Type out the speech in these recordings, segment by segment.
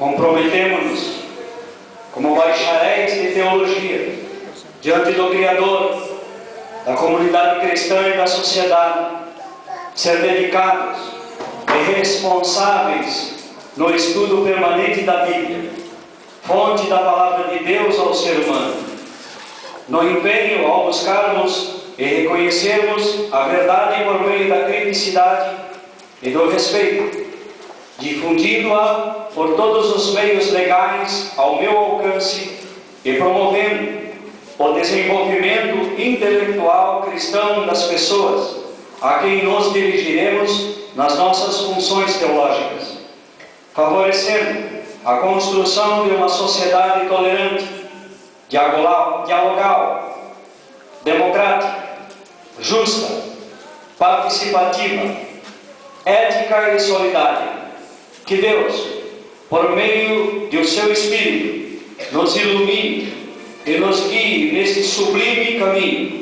Comprometemo-nos, como bacharéis de teologia, diante do Criador, da comunidade cristã e da sociedade, ser dedicados e responsáveis no estudo permanente da Bíblia, fonte da palavra de Deus ao ser humano, no empenho ao buscarmos e reconhecermos a verdade por meio da criticidade e do respeito, difundindo-a por todos os meios legais ao meu alcance e promovendo o desenvolvimento intelectual cristão das pessoas a quem nos dirigiremos nas nossas funções teológicas, favorecendo a construção de uma sociedade tolerante, dialogal, democrática, justa, participativa, ética e solidária. Que Deus, por meio do seu Espírito, nos ilumine e nos guie neste sublime caminho.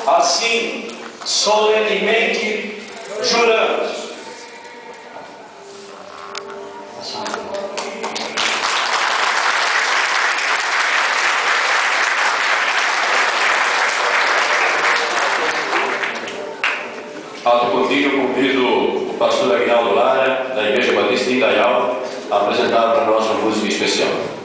Assim, solenemente juramos. Ato contínuo, convido o pastor Aguinaldo Lara, da Igreja Batista de Indaial, a apresentar para nós uma música especial.